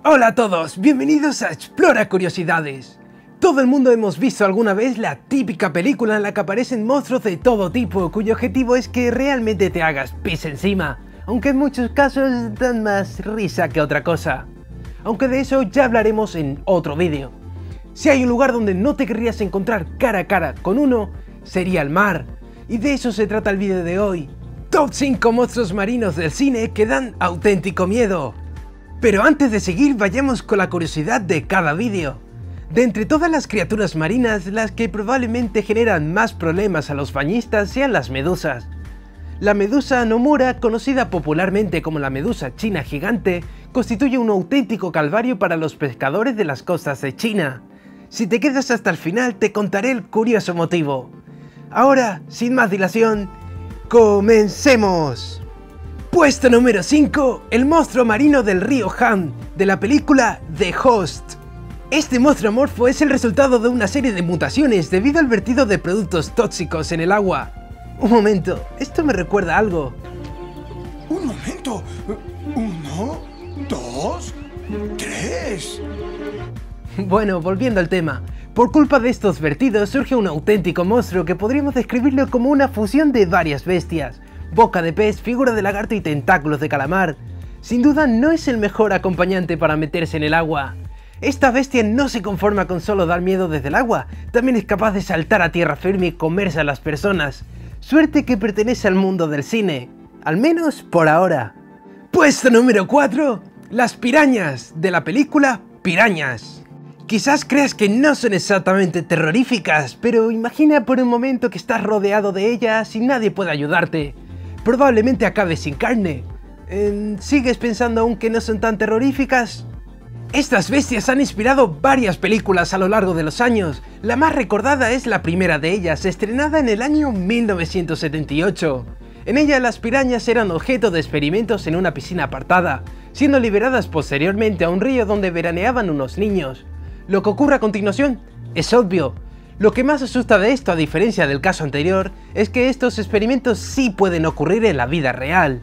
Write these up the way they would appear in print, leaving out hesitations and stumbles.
Hola a todos, bienvenidos a Explora Curiosidades. Todo el mundo hemos visto alguna vez la típica película en la que aparecen monstruos de todo tipo, cuyo objetivo es que realmente te hagas pis encima, aunque en muchos casos dan más risa que otra cosa. Aunque de eso ya hablaremos en otro vídeo. Si hay un lugar donde no te querrías encontrar cara a cara con uno, sería el mar. Y de eso se trata el vídeo de hoy. Top 5 monstruos marinos del cine que dan auténtico miedo. Pero antes de seguir, vayamos con la curiosidad de cada vídeo. De entre todas las criaturas marinas, las que probablemente generan más problemas a los bañistas sean las medusas. La medusa Nomura, conocida popularmente como la medusa china gigante, constituye un auténtico calvario para los pescadores de las costas de China. Si te quedas hasta el final, te contaré el curioso motivo. Ahora, sin más dilación, ¡comencemos! Puesto número 5, el monstruo marino del río Han, de la película The Host. Este monstruo amorfo es el resultado de una serie de mutaciones debido al vertido de productos tóxicos en el agua. Un momento, esto me recuerda a algo. Un momento, 1, 2, 3... Bueno, volviendo al tema, por culpa de estos vertidos surge un auténtico monstruo que podríamos describirlo como una fusión de varias bestias. Boca de pez, figura de lagarto y tentáculos de calamar. Sin duda no es el mejor acompañante para meterse en el agua. Esta bestia no se conforma con solo dar miedo desde el agua, también es capaz de saltar a tierra firme y comerse a las personas. Suerte que pertenece al mundo del cine, al menos por ahora. Puesto número 4, las pirañas, de la película Pirañas. Quizás creas que no son exactamente terroríficas, pero imagina por un momento que estás rodeado de ellas y nadie puede ayudarte. Probablemente acabes sin carne. ¿Sigues pensando aún que no son tan terroríficas? Estas bestias han inspirado varias películas a lo largo de los años. La más recordada es la primera de ellas, estrenada en el año 1978. En ella las pirañas eran objeto de experimentos en una piscina apartada, siendo liberadas posteriormente a un río donde veraneaban unos niños. Lo que ocurre a continuación es obvio. Lo que más asusta de esto, a diferencia del caso anterior, es que estos experimentos sí pueden ocurrir en la vida real.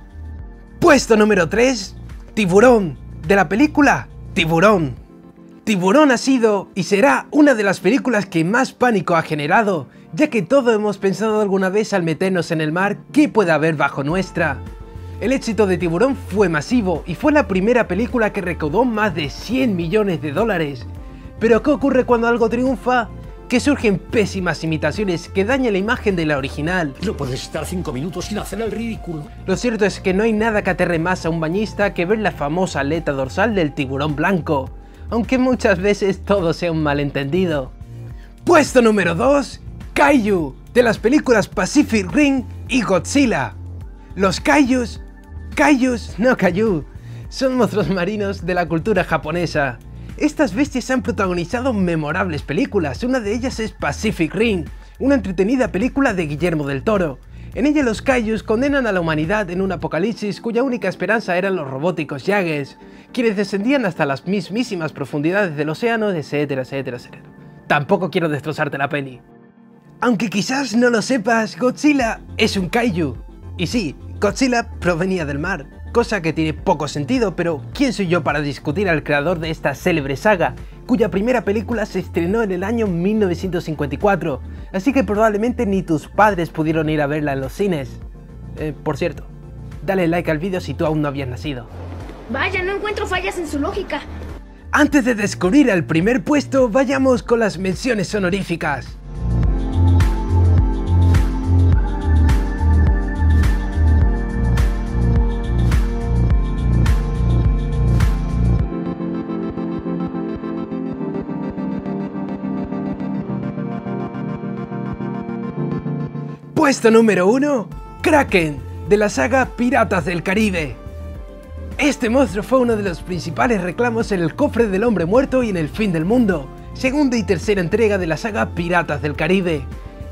Puesto número 3, Tiburón, de la película Tiburón. Tiburón ha sido y será una de las películas que más pánico ha generado, ya que todos hemos pensado alguna vez al meternos en el mar qué puede haber bajo nuestra. El éxito de Tiburón fue masivo y fue la primera película que recaudó más de 100 millones de dólares. Pero ¿qué ocurre cuando algo triunfa? Que surgen pésimas imitaciones que dañan la imagen de la original. No puedes estar 5 minutos sin hacer el ridículo. Lo cierto es que no hay nada que aterre más a un bañista que ver la famosa aleta dorsal del tiburón blanco, aunque muchas veces todo sea un malentendido. Puesto número 2, Kaiju, de las películas Pacific Rim y Godzilla. Los kaijus, no kaiju, son monstruos marinos de la cultura japonesa. Estas bestias han protagonizado memorables películas, una de ellas es Pacific Rim, una entretenida película de Guillermo del Toro. En ella los kaijus condenan a la humanidad en un apocalipsis cuya única esperanza eran los robóticos Yagues, quienes descendían hasta las mismísimas profundidades del océano, etcétera, etcétera, etcétera. Tampoco quiero destrozarte la peli. Aunque quizás no lo sepas, Godzilla es un kaiju. Y sí, Godzilla provenía del mar. Cosa que tiene poco sentido, pero ¿quién soy yo para discutir al creador de esta célebre saga, cuya primera película se estrenó en el año 1954, así que probablemente ni tus padres pudieron ir a verla en los cines? Por cierto, dale like al vídeo si tú aún no habías nacido. Vaya, no encuentro fallas en su lógica. Antes de descubrir el primer puesto, vayamos con las menciones honoríficas. Puesto número 1, Kraken, de la saga Piratas del Caribe. Este monstruo fue uno de los principales reclamos en el cofre del hombre muerto y en el fin del mundo, segunda y tercera entrega de la saga Piratas del Caribe.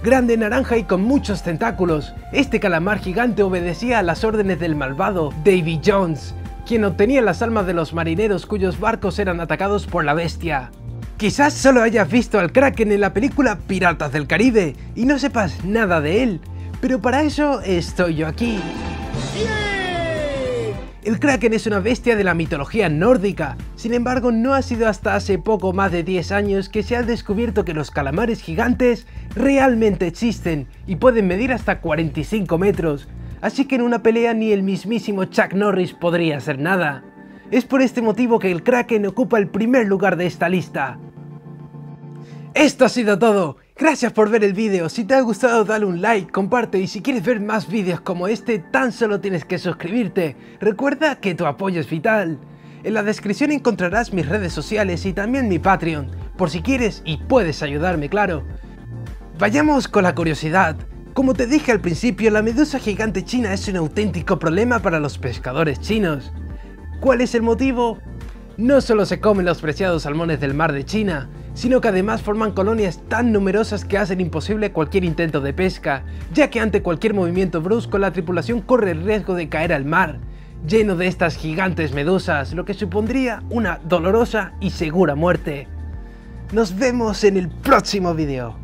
Grande, naranja y con muchos tentáculos, este calamar gigante obedecía a las órdenes del malvado Davy Jones, quien obtenía las almas de los marineros cuyos barcos eran atacados por la bestia. Quizás solo hayas visto al Kraken en la película Piratas del Caribe y no sepas nada de él, pero para eso estoy yo aquí. El Kraken es una bestia de la mitología nórdica, sin embargo no ha sido hasta hace poco más de 10 años que se ha descubierto que los calamares gigantes realmente existen y pueden medir hasta 45 metros, así que en una pelea ni el mismísimo Chuck Norris podría hacer nada. Es por este motivo que el Kraken ocupa el primer lugar de esta lista. Esto ha sido todo. Gracias por ver el vídeo. Si te ha gustado dale un like, comparte y si quieres ver más vídeos como este tan solo tienes que suscribirte. Recuerda que tu apoyo es vital. En la descripción encontrarás mis redes sociales y también mi Patreon, por si quieres y puedes ayudarme, claro. Vayamos con la curiosidad. Como te dije al principio, la medusa gigante china es un auténtico problema para los pescadores chinos. ¿Cuál es el motivo? No solo se comen los preciados salmones del mar de China, sino que además forman colonias tan numerosas que hacen imposible cualquier intento de pesca, ya que ante cualquier movimiento brusco la tripulación corre el riesgo de caer al mar, lleno de estas gigantes medusas, lo que supondría una dolorosa y segura muerte. Nos vemos en el próximo vídeo.